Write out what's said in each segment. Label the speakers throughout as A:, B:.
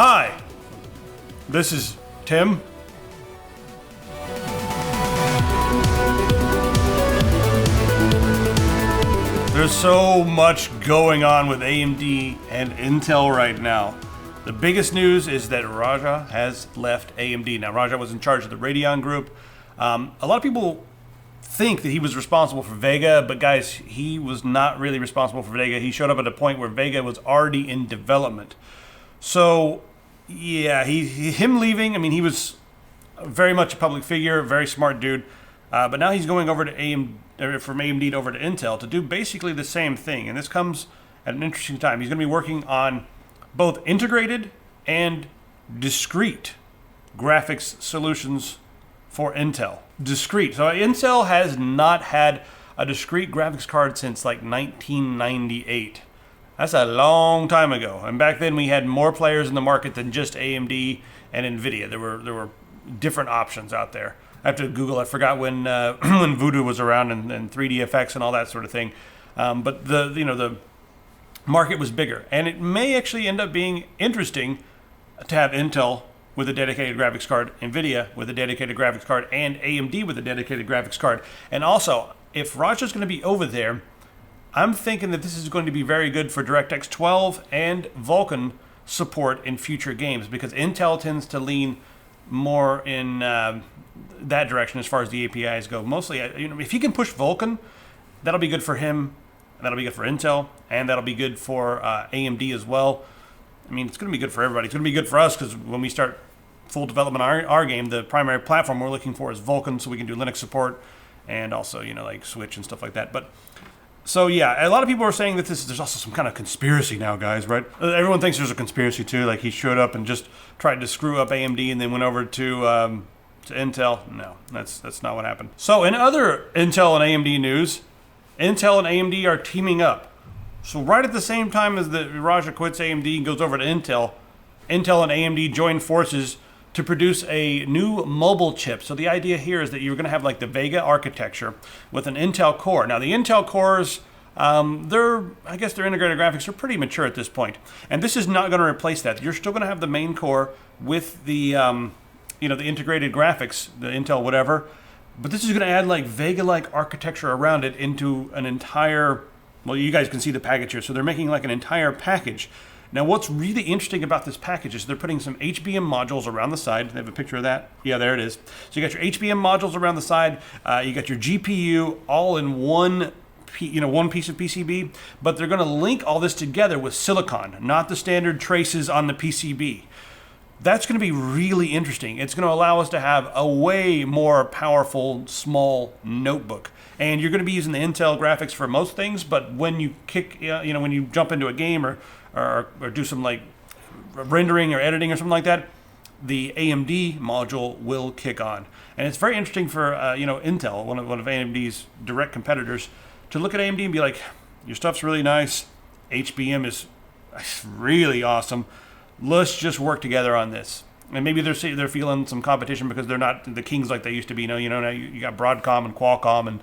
A: Hi, this is Tim. There's so much going on with AMD and Intel right now. The biggest news is that Raja has left AMD. Now, Raja was in charge of the Radeon group. A lot of people think that he was responsible for Vega, but guys, he was not really responsible for Vega. He showed up at a point where Vega was already in development. So, yeah, him leaving, I mean, he was very much a public figure, very smart dude, but now he's going over to from AMD over to Intel to do basically the same thing, and this comes at an interesting time. He's going to be working on both integrated and discrete graphics solutions for Intel. Discrete. So Intel has not had a discrete graphics card since like 1998. That's a long time ago. And back then we had more players in the market than just AMD and Nvidia. There were different options out there. I have to Google. I forgot when when Voodoo was around and 3DFX and all that sort of thing. But the market was bigger, and it may actually end up being interesting to have Intel with a dedicated graphics card, Nvidia with a dedicated graphics card, and AMD with a dedicated graphics card. And also, if Raja's going to be over there, I'm thinking that this is going to be very good for DirectX 12 and Vulkan support in future games, because Intel tends to lean more in that direction as far as the APIs go. Mostly, if he can push Vulkan, that'll be good for him, that'll be good for Intel, and that'll be good for AMD as well. I mean, it's going to be good for everybody. It's going to be good for us, because when we start full development on our game, the primary platform we're looking for is Vulkan, so we can do Linux support and also, like Switch and stuff like that. But so yeah, a lot of people are saying that there's also some kind of conspiracy now, guys, right? Everyone thinks there's a conspiracy too, like he showed up and just tried to screw up AMD and then went over to Intel. No, that's not what happened. So in other Intel and AMD news, Intel and AMD are teaming up. So right at the same time as the Raja quits AMD and goes over to Intel and AMD join forces to produce a new mobile chip. So the idea here is that you're going to have like the Vega architecture with an Intel core. Now the Intel cores, their integrated graphics are pretty mature at this point. And this is not going to replace that. You're still going to have the main core with the, the integrated graphics, the Intel whatever. But this is going to add like Vega-like architecture around it into an entire, well, you guys can see the package here. So they're making like an entire package. Now, what's really interesting about this package is they're putting some HBM modules around the side. They have a picture of that. Yeah, there it is. So you got your HBM modules around the side. You got your GPU all in one piece of PCB. But they're going to link all this together with silicon, not the standard traces on the PCB. That's going to be really interesting. It's going to allow us to have a way more powerful, small notebook. And you're going to be using the Intel graphics for most things, but when you when you jump into a game or do some like rendering or editing or something like that, the AMD module will kick on. And it's very interesting for Intel, one of AMD's direct competitors, to look at AMD and be like, your stuff's really nice, HBM is really awesome. Let's just work together on this. And maybe they're feeling some competition because they're not the kings like they used to be. Now you got Broadcom and Qualcomm and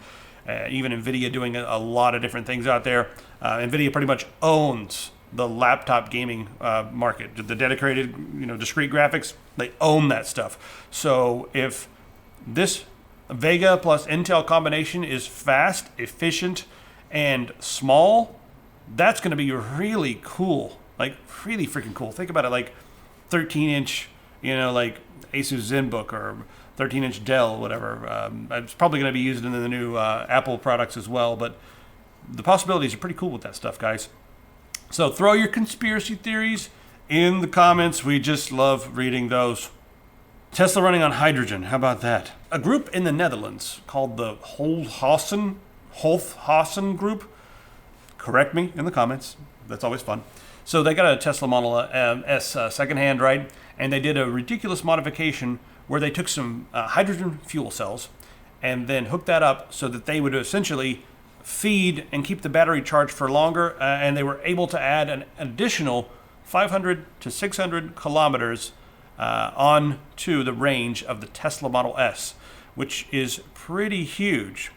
A: even Nvidia doing a lot of different things out there. Nvidia pretty much owns the laptop gaming market. The dedicated, discrete graphics, they own that stuff. So if this Vega plus Intel combination is fast, efficient, and small, that's going to be really cool. Like, really freaking cool. Think about it, like 13-inch, like Asus ZenBook or 13-inch Dell, whatever. It's probably going to be used in the new Apple products as well, but the possibilities are pretty cool with that stuff, guys. So throw your conspiracy theories in the comments. We just love reading those. Tesla running on hydrogen. How about that? A group in the Netherlands called the Holthausen group. Correct me in the comments. That's always fun. So they got a Tesla Model S secondhand, right? And they did a ridiculous modification where they took some hydrogen fuel cells and then hooked that up so that they would essentially feed and keep the battery charged for longer. And they were able to add an additional 500 to 600 kilometers on to the range of the Tesla Model S, which is pretty huge.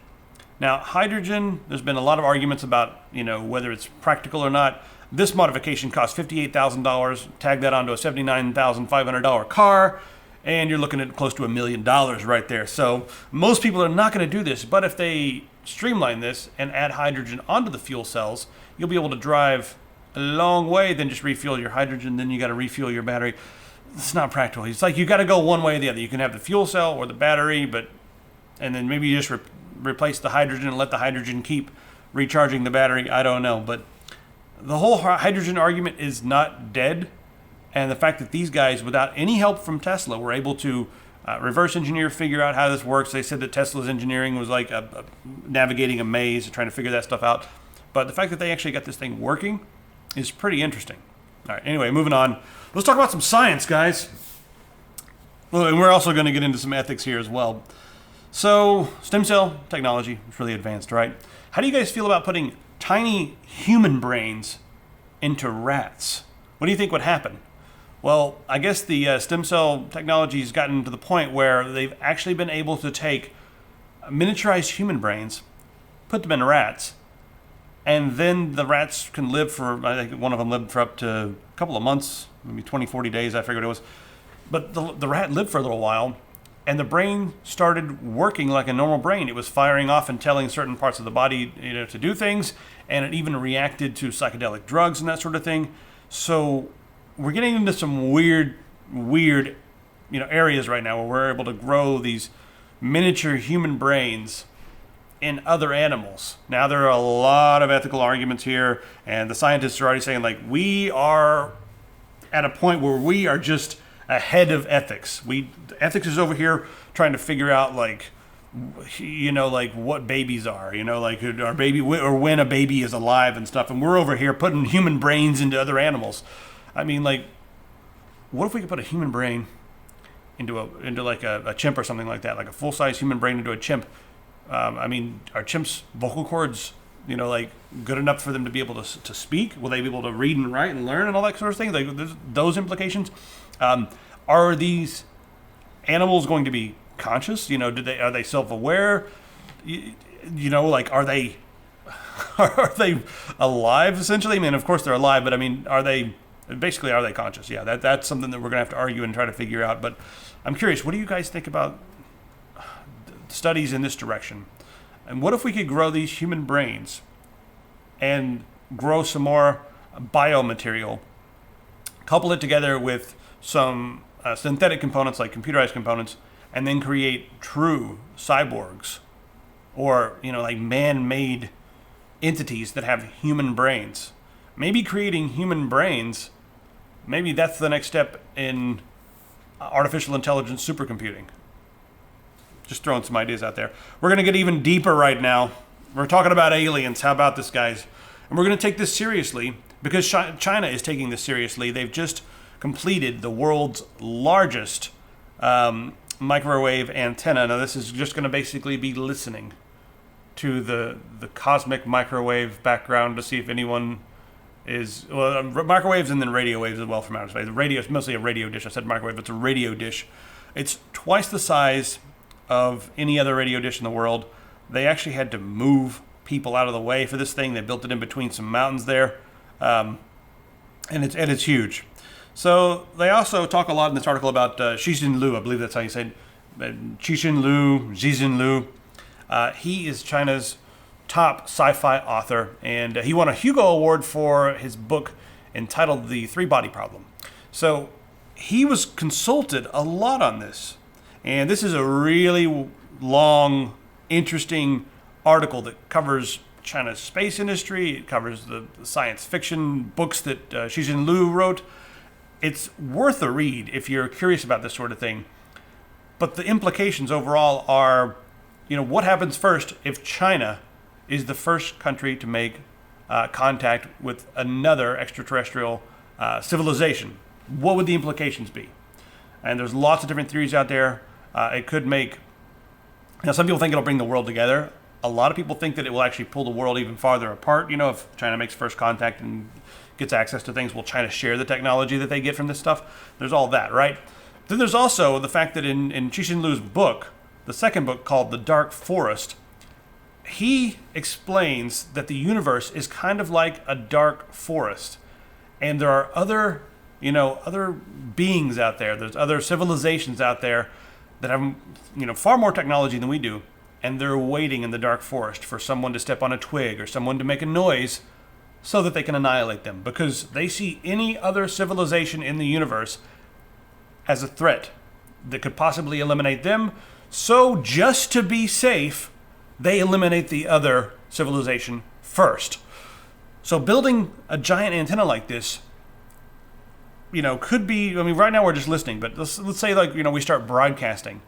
A: Now, hydrogen, there's been a lot of arguments about, whether it's practical or not. This modification costs $58,000. Tag that onto a $79,500 car, and you're looking at close to $1 million right there. So most people are not going to do this, but if they streamline this and add hydrogen onto the fuel cells, you'll be able to drive a long way, then just refuel your hydrogen, then you got to refuel your battery. It's not practical. It's like you got to go one way or the other. You can have the fuel cell or the battery, and then maybe you just replace the hydrogen and let the hydrogen keep recharging the battery. I don't know, but the whole hydrogen argument is not dead. And the fact that these guys, without any help from Tesla, were able to reverse engineer, figure out how this works. They said that Tesla's engineering was like navigating a maze, trying to figure that stuff out. But the fact that they actually got this thing working is pretty interesting. All right, anyway, moving on. Let's talk about some science, guys. Well, and we're also going to get into some ethics here as well. So, stem cell technology is really advanced, right? How do you guys feel about putting tiny human brains into rats? What do you think would happen? Well, I guess the stem cell technology has gotten to the point where they've actually been able to take miniaturized human brains, put them in rats, and then the rats can live for, I think one of them lived for up to a couple of months, maybe 20, 40 days, I figured it was. But the rat lived for a little while, and the brain started working like a normal brain. It was firing off and telling certain parts of the body, to do things, and it even reacted to psychedelic drugs and that sort of thing. So we're getting into some weird, areas right now where we're able to grow these miniature human brains in other animals. Now, there are a lot of ethical arguments here, and the scientists are already saying, like, we are at a point where we are just ahead of ethics. Ethics is over here trying to figure out, like what babies are, like our baby, or when a baby is alive and stuff, and we're over here putting human brains into other animals. I mean, like, what if we could put a human brain into a chimp or something like that, like a full-size human brain into a chimp? Are chimps' vocal cords, good enough for them to be able to speak? Will they be able to read and write and learn and all that sort of thing? Like, there's those implications. Are these animals going to be conscious? Are they self-aware? Are they are they alive essentially? I mean, of course they're alive, but I mean, are they conscious? Yeah, that's something that we're gonna have to argue and try to figure out. But I'm curious, what do you guys think about studies in this direction? And what if we could grow these human brains and grow some more biomaterial, couple it together with some synthetic components like computerized components, and then create true cyborgs, or like man-made entities that have human brains? Maybe creating human brains, maybe that's the next step in artificial intelligence supercomputing. Just throwing some ideas out there. We're going to get even deeper right now. We're talking about aliens. How about this, guys? And we're going to take this seriously because China is taking this seriously. They've just completed the world's largest microwave antenna. Now, this is just going to basically be listening to the cosmic microwave background to see if anyone is, microwaves and then radio waves as well from outer space. The radio is mostly a radio dish. I said microwave, but it's a radio dish. It's twice the size of any other radio dish in the world. They actually had to move people out of the way for this thing. They built it in between some mountains there, and it's huge. So they also talk a lot in this article about Xixin Liu. I believe that's how you say it. Xixin Liu. He is China's top sci-fi author, and he won a Hugo Award for his book entitled The Three-Body Problem. So he was consulted a lot on this. And this is a really long, interesting article that covers China's space industry. It covers the science fiction books that Xixin Liu wrote. It's worth a read if you're curious about this sort of thing. But the implications overall are, what happens first if China is the first country to make contact with another extraterrestrial civilization? What would the implications be? And there's lots of different theories out there. It could make, some people think it'll bring the world together. A lot of people think that it will actually pull the world even farther apart. If China makes first contact and gets access to things, will China share the technology that they get from this stuff? There's all that, right? Then there's also the fact that in Xixin Liu's book, the second book called The Dark Forest, he explains that the universe is kind of like a dark forest, and there are other, other beings out there. There's other civilizations out there that have, far more technology than we do, and they're waiting in the dark forest for someone to step on a twig or someone to make a noise so that they can annihilate them, because they see any other civilization in the universe as a threat that could possibly eliminate them. So just to be safe, they eliminate the other civilization first. So building a giant antenna like this, could be, right now we're just listening, but let's say we start broadcasting.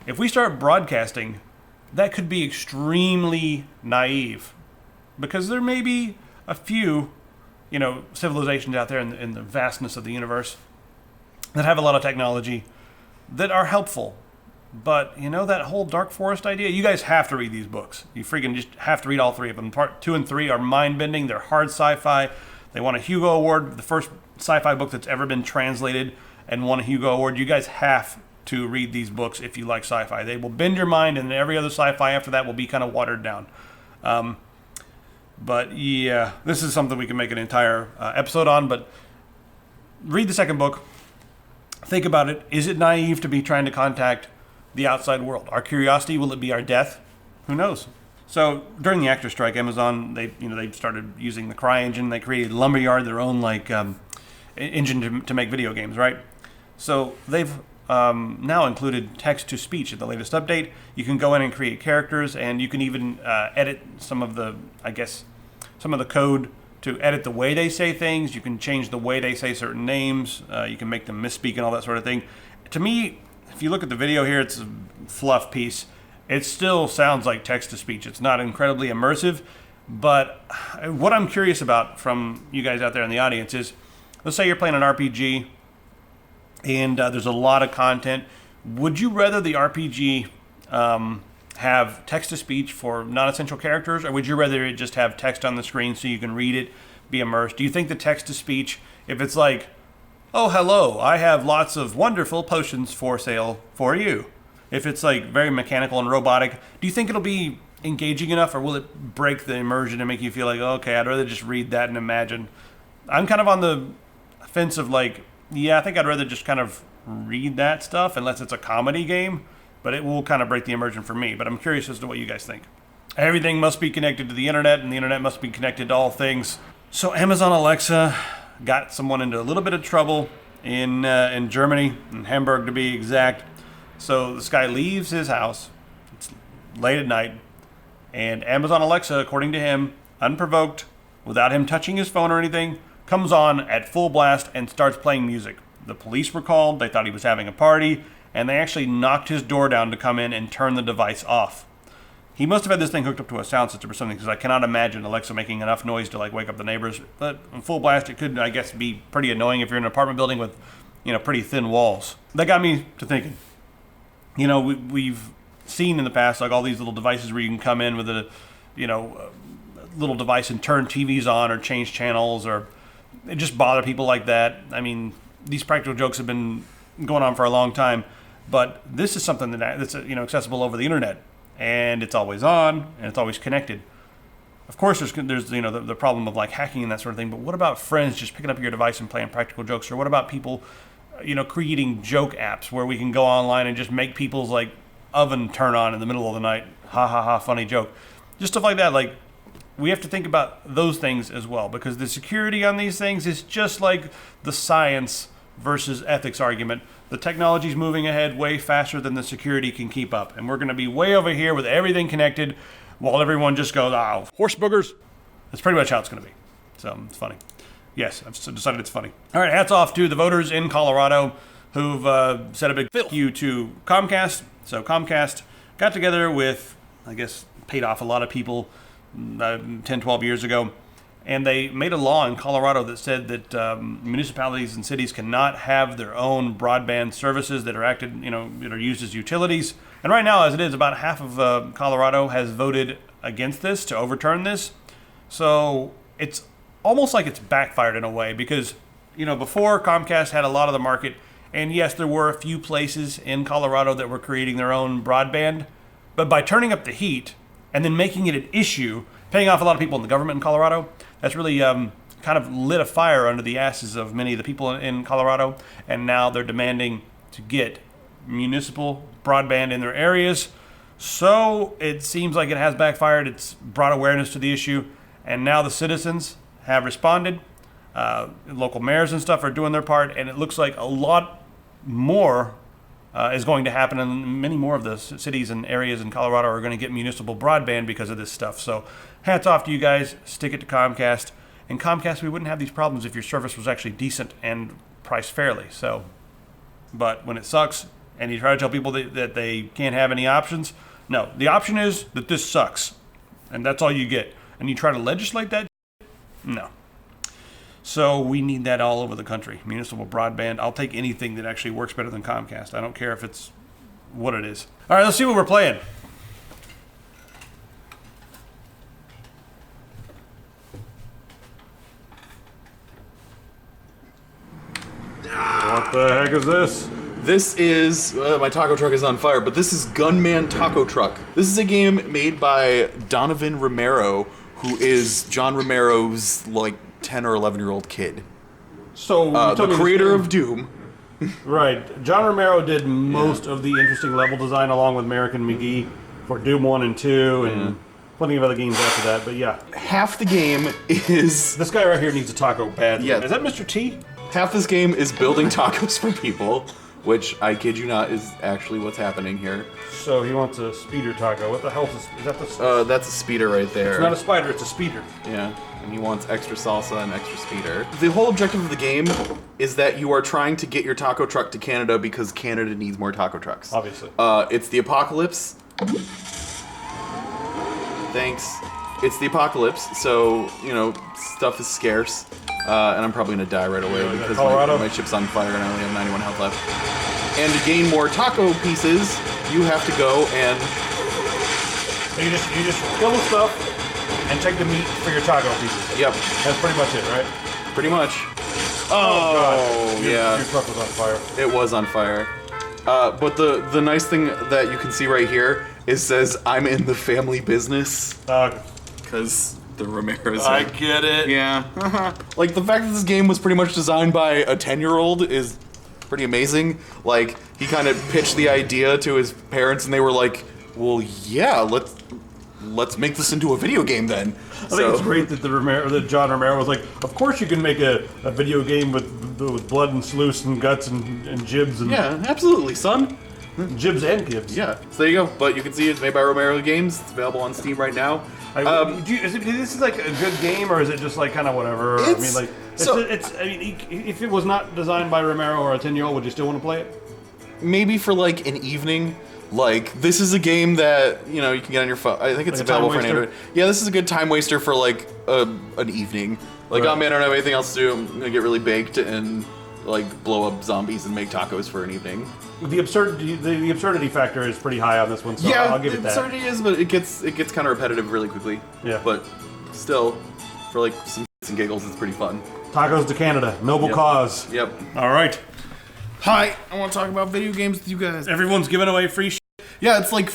A: If we start broadcasting, that could be extremely naive, because there may be a few, civilizations out there in the vastness of the universe that have a lot of technology that are helpful. But, that whole dark forest idea, you guys have to read these books. You freaking just have to read all three of them. Part 2 and 3 are mind-bending. They're hard sci-fi. They won a Hugo Award, the first sci-fi book that's ever been translated and won a Hugo Award. You guys have to read these books if you like sci-fi. They will bend your mind, and every other sci-fi after that will be kind of watered down. But yeah, this is something we can make an entire episode on. But read the second book. Think about it. Is it naive to be trying to contact the outside world? Our curiosity, will it be our death? Who knows? So during the actor strike, Amazon, they started using the CryEngine. They created Lumberyard, their own engine to make video games, right? So they've now included text to speech in the latest update. You can go in and create characters, and you can even edit some of the code to edit the way they say things. You can change the way they say certain names. You can make them misspeak and all that sort of thing. To me, if you look at the video here, it's a fluff piece. It still sounds like text-to-speech. It's not incredibly immersive, but what I'm curious about from you guys out there in the audience is, let's say you're playing an RPG, and there's a lot of content. Would you rather the RPG have text-to-speech for non-essential characters, or would you rather it just have text on the screen so you can read it, be immersed? Do you think the text-to-speech, if it's like, oh, hello, I have lots of wonderful potions for sale for you. If it's like very mechanical and robotic, do you think it'll be engaging enough, or will it break the immersion and make you feel like, okay, I'd rather just read that and imagine? I'm kind of on the fence of I think I'd rather just kind of read that stuff unless it's a comedy game, but it will kind of break the immersion for me. But I'm curious as to what you guys think. Everything must be connected to the internet, and the internet must be connected to all things. So Amazon Alexa got someone into a little bit of trouble in Germany, in Hamburg to be exact. So this guy leaves his house, it's late at night, and Amazon Alexa, according to him, unprovoked, without him touching his phone or anything, comes on at full blast and starts playing music. The police were called, they thought he was having a party, and they actually knocked his door down to come in and turn the device off. He must have had this thing hooked up to a sound system or something, because I cannot imagine Alexa making enough noise to wake up the neighbors. But in full blast, it could, I guess, be pretty annoying if you're in an apartment building with, pretty thin walls. That got me to thinking. We've seen in the past all these little devices where you can come in with a little device and turn TVs on or change channels, or it just bother people like that. These practical jokes have been going on for a long time, but this is something that's accessible over the internet. And it's always on, and it's always connected. Of course, there's the problem of hacking and that sort of thing. But what about friends just picking up your device and playing practical jokes? Or what about people, creating joke apps where we can go online and just make people's oven turn on in the middle of the night? Ha ha ha! Funny joke. Just stuff like that. We have to think about those things as well, because the security on these things is just like the science versus ethics argument. The technology's moving ahead way faster than the security can keep up. And we're going to be way over here with everything connected while everyone just goes, oh, horse boogers. That's pretty much how it's going to be. So it's funny. Yes, I've decided it's funny. All right, hats off to the voters in Colorado who've said a big thank you to Comcast. So Comcast got together with, I guess, paid off a lot of people 10, 12 years ago. And they made a law in Colorado that said that municipalities and cities cannot have their own broadband services that are that are used as utilities. And right now, as it is, about half of Colorado has voted against this, to overturn this. So it's almost like it's backfired in a way, because before, Comcast had a lot of the market, and yes, there were a few places in Colorado that were creating their own broadband, but by turning up the heat and then making it an issue, paying off a lot of people in the government in Colorado. That's really kind of lit a fire under the asses of many of the people in Colorado, and now they're demanding to get municipal broadband in their areas. So it seems like it has backfired. It's brought awareness to the issue, and now the citizens have responded. Local mayors and stuff are doing their part, and it looks like a lot more is going to happen, and many more of the cities and areas in Colorado are going to get municipal broadband because of this stuff. So hats off to you guys. Stick it to Comcast. And Comcast, we wouldn't have these problems if your service was actually decent and priced fairly. So, but when it sucks and you try to tell people that they can't have any options, no. The option is that this sucks, and that's all you get. And you try to legislate that? No. So we need that all over the country. Municipal broadband. I'll take anything that actually works better than Comcast. I don't care if it's what it is. All right, let's see what we're playing. What the heck is this?
B: This is, my taco truck is on fire, but this is Gunman Taco Truck. This is a game made by Donovan Romero, who is John Romero's, like, 10 or 11-year-old kid.
A: So
B: the creator of Doom.
A: Right. John Romero did most of the interesting level design along with Merrick and McGee for Doom 1 and 2 and plenty of other games after that, but yeah.
B: Half the game is...
A: This guy right here needs a taco badly.
B: Yeah.
A: Is that Mr. T?
B: Half this game is building tacos for people, which, I kid you not, is actually what's happening here.
A: So he wants a speeder taco. What the hell is that? The...
B: That's a speeder right there.
A: It's not a spider, it's a speeder.
B: Yeah, and he wants extra salsa and extra speeder. The whole objective of the game is that you are trying to get your taco truck to Canada because Canada needs more taco trucks.
A: Obviously.
B: It's the apocalypse. Thanks. It's the apocalypse, so, you know, stuff is scarce. And I'm probably gonna die right away because my ship's on fire and I only have 91 health left. And to gain more taco pieces, you have to go and...
A: You just kill the stuff and take the meat for your taco pieces.
B: Yep.
A: That's pretty much it, right?
B: Pretty much.
A: Oh God.
B: Yeah.
A: Your truck was on fire.
B: It was on fire. But the nice thing that you can see right here is says, I'm in the family business. Because... the Romero's.
A: I get it.
B: Yeah. Like, the fact that this game was pretty much designed by a 10-year-old is pretty amazing. Like, he kind of pitched the idea to his parents, and they were like, well, yeah, let's make this into a video game then.
A: I think it's great that John Romero was like, of course you can make a video game with blood and sluice and guts and jibs. And
B: yeah, absolutely, son.
A: Jibs and gibs.
B: Yeah, so there you go. But you can see it's made by Romero Games. It's available on Steam right now.
A: Is this like a good game, or is it just like kind of whatever? I mean, like, if it was not designed by Romero or a 10-year-old, would you still want to play it?
B: Maybe for like an evening. Like, this is a game that, you know, you can get on your phone. I think it's available for an Android. Yeah, this is a good time waster for like an evening. Like, right. Oh man, I don't have anything else to do. I'm gonna get really baked and like blow up zombies and make tacos for an evening.
A: The absurdity factor is pretty high on this one, so
B: yeah,
A: I'll give it that.
B: The absurdity is, but it gets kind of repetitive really quickly.
A: Yeah.
B: But still, for like some shits and giggles, it's pretty fun.
A: Tacos to Canada, noble cause.
B: Yep.
A: All right.
B: Hi, I want to talk about video games with you guys.
A: Everyone's giving away free shit.
B: Yeah, it's like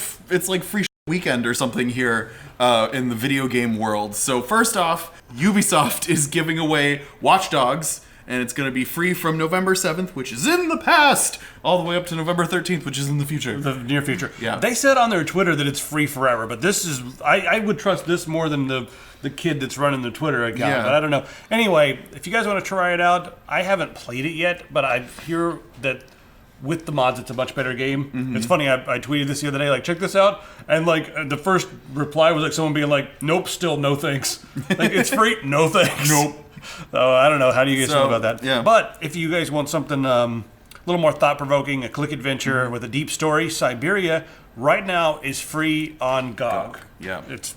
B: free weekend or something here in the video game world. So first off, Ubisoft is giving away Watchdogs. And it's going to be free from November 7th, which is in the past, all the way up to November 13th, which is in the future.
A: The near future.
B: Yeah.
A: They said on their Twitter that it's free forever, but this is... I would trust this more than the kid that's running the Twitter account,
B: yeah.
A: But I don't know. Anyway, if you guys want to try it out, I haven't played it yet, but I hear that with the mods, it's a much better game. Mm-hmm. It's funny, I tweeted this the other day, like, check this out, and like, the first reply was like someone being like, nope, still no thanks. Like, it's free, no thanks.
B: Nope.
A: So I don't know. How do you guys feel about that?
B: Yeah.
A: But if you guys want something a little more thought-provoking, a click adventure with a deep story, Siberia right now is free on GOG.
B: Yeah.
A: It's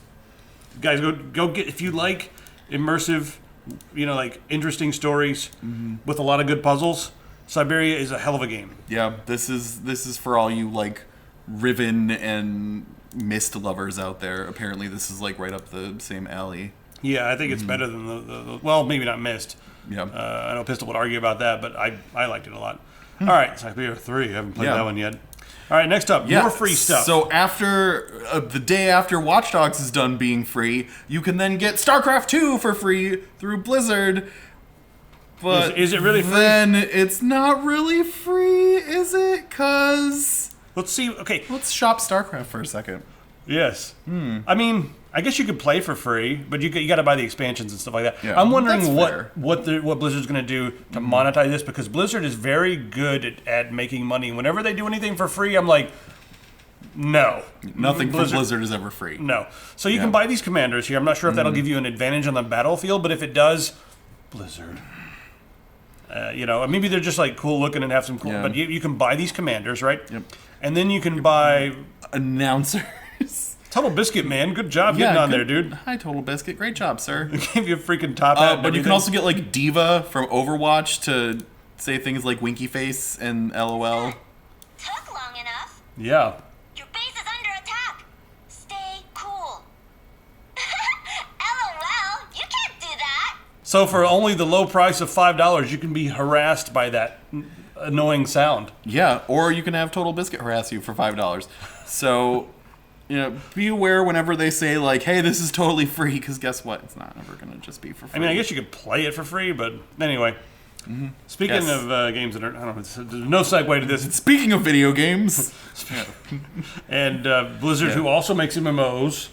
A: guys go get if you like immersive, you know, like interesting stories with a lot of good puzzles. Siberia is a hell of a game.
B: Yeah. This is for all you like Riven and Myst lovers out there. Apparently, this is like right up the same alley.
A: Yeah, I think it's better than the well, maybe not Myst.
B: Yeah.
A: I know Pistol would argue about that, but I liked it a lot. All right, Siberia 3. I haven't played that one yet. All right, next up, more free stuff.
B: So after the day after Watch Dogs is done being free, you can then get StarCraft II for free through Blizzard. But
A: is it really free?
B: Then it's not really free, is it? Cause
A: let's see. Okay,
B: let's shop StarCraft for a second.
A: Yes. I mean, I guess you could play for free, but you got to buy the expansions and stuff like that.
B: Yeah,
A: I'm wondering
B: that's
A: what Blizzard's going to do to monetize this, because Blizzard is very good at making money. Whenever they do anything for free, I'm like, no.
B: Nothing from Blizzard is ever free.
A: No. So you can buy these commanders here. I'm not sure if that'll give you an advantage on the battlefield, but if it does, Blizzard. Maybe they're just like cool looking and have some cool.
B: Yeah.
A: But you can buy these commanders, right?
B: Yep.
A: And then you can buy
B: announcers.
A: Total Biscuit, man. Good job getting on there, dude.
B: Hi, Total Biscuit. Great job, sir.
A: Gave you a freaking top hat.
B: But you can also get like Diva from Overwatch to say things like Winky Face and LOL.
C: Took long enough.
A: Yeah.
C: Your base is under attack. Stay cool. LOL, you can't do that.
A: So for only the low price of $5, you can be harassed by that annoying sound.
B: Yeah, or you can have Total Biscuit harass you for $5. So, be aware whenever they say like, "Hey, this is totally free," because guess what? It's not ever gonna just be for free.
A: I mean, I guess you could play it for free, but anyway. Speaking of games that are, I don't know, there's no segue to this.
B: Speaking of video games,
A: and Blizzard, who also makes MMOs.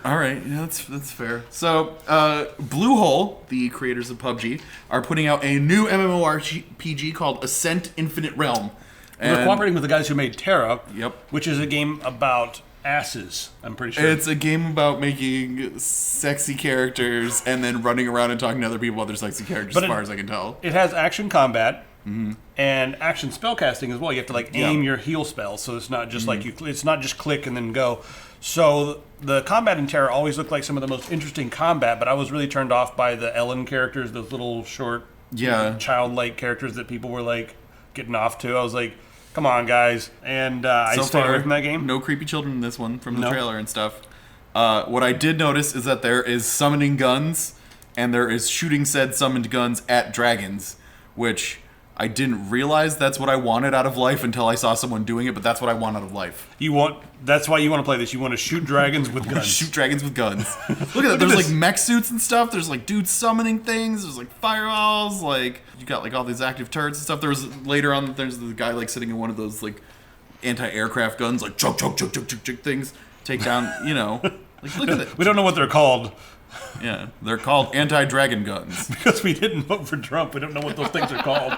B: All right, yeah, that's fair. So, Bluehole, the creators of PUBG, are putting out a new MMORPG called Ascent: Infinite Realm.
A: And they're cooperating with the guys who made Terra,
B: Yep.
A: which is a game about asses, I'm pretty sure.
B: It's a game about making sexy characters and then running around and talking to other people about their sexy characters, as far as I can tell.
A: It has action combat and action spellcasting as well. You have to aim your heal spells, so it's not just it's not just click and then go. So the combat in Terra always looked like some of the most interesting combat, but I was really turned off by the Ellen characters, those little short, childlike characters that people were like getting off to. I was like, come on, guys. And I stayed away from that game.
B: No creepy children in this one from the trailer and stuff. What I did notice is that there is summoning guns, and there is shooting said summoned guns at dragons, which I didn't realize that's what I wanted out of life until I saw someone doing it, but that's what I want out of life.
A: That's why you want to play this. You want to shoot dragons with guns.
B: Shoot dragons with guns. Look at that. There's like mech suits and stuff. There's like dudes summoning things. There's like fireballs. Like you got like all these active turrets and stuff. There's later on. There's the guy like sitting in one of those like anti-aircraft guns, like chug things. Take down. Like look at it.
A: We don't know what they're called.
B: Yeah, they're called anti-dragon guns.
A: Because we didn't vote for Trump, we don't know what those things are called.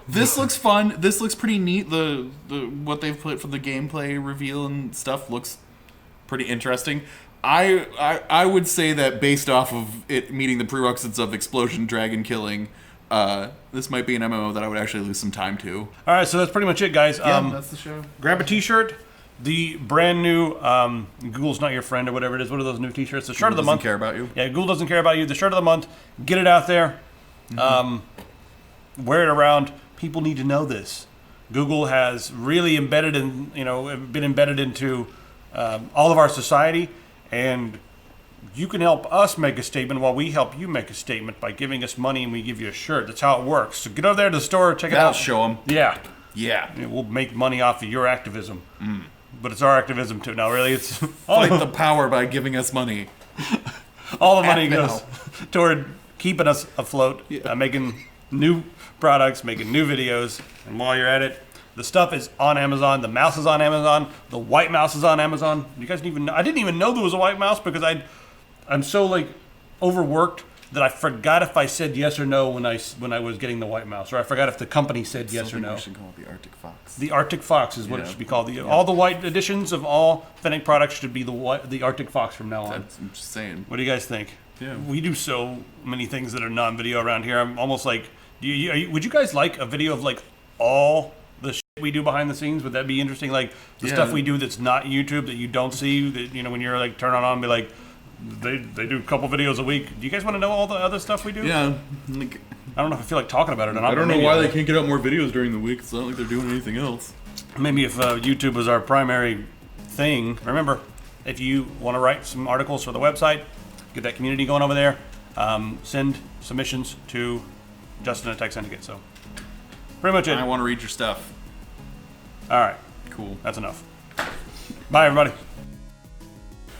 B: This looks fun. This looks pretty neat. The what they've put for the gameplay reveal and stuff looks pretty interesting. I would say that based off of it meeting the prerequisites of explosion, dragon killing, this might be an MMO that I would actually lose some time to.
A: All right, so that's pretty much it, guys.
B: That's the show.
A: Grab a T-shirt. The brand new Google's Not Your Friend or whatever it is. What are those new T-shirts? The shirt of the month.
B: Doesn't care about you.
A: Yeah, Google doesn't care about you. The shirt of the month. Get it out there. Wear it around. People need to know this. Google has really been embedded into all of our society, and you can help us make a statement while we help you make a statement by giving us money and we give you a shirt. That's how it works. So get over there to the store, check it out.
B: That'll show them.
A: Yeah.
B: Yeah.
A: We'll make money off of your activism. But it's our activism too. Now, really, it's
B: fight the power by giving us money.
A: All the money goes toward keeping us afloat, making new products, making new videos. And while you're at it, the stuff is on Amazon. The mouse is on Amazon. The white mouse is on Amazon. You guys didn't even know? I didn't even know there was a white mouse because I'm so overworked that I forgot if I said yes or no when I was getting the white mouse, or I forgot if the company said yes or no.
B: We should call it the Arctic Fox.
A: The Arctic Fox is what it should be called. All the white editions of all Fennec products should be the Arctic Fox from now on.
B: I'm just saying.
A: What do you guys think?
B: Yeah.
A: We do so many things that are non-video around here. I'm almost like, would you guys like a video of all the shit we do behind the scenes? Would that be interesting? Like the stuff we do that's not YouTube that you don't see. That when you're turn on and be like. They do a couple videos a week. Do you guys want to know all the other stuff we do?
B: Yeah.
A: I don't know if I feel like talking about it or not.
B: I don't know why they can't get out more videos during the week. It's not like they're doing anything else.
A: Maybe if YouTube was our primary thing. Remember, if you want to write some articles for the website, get that community going over there, send submissions to Justin at Tech Syndicate. So, pretty much it.
B: I want to read your stuff.
A: All right.
D: Cool.
A: That's enough. Bye, everybody.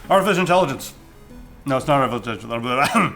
A: Artificial intelligence. No, it's not artificial intelligence.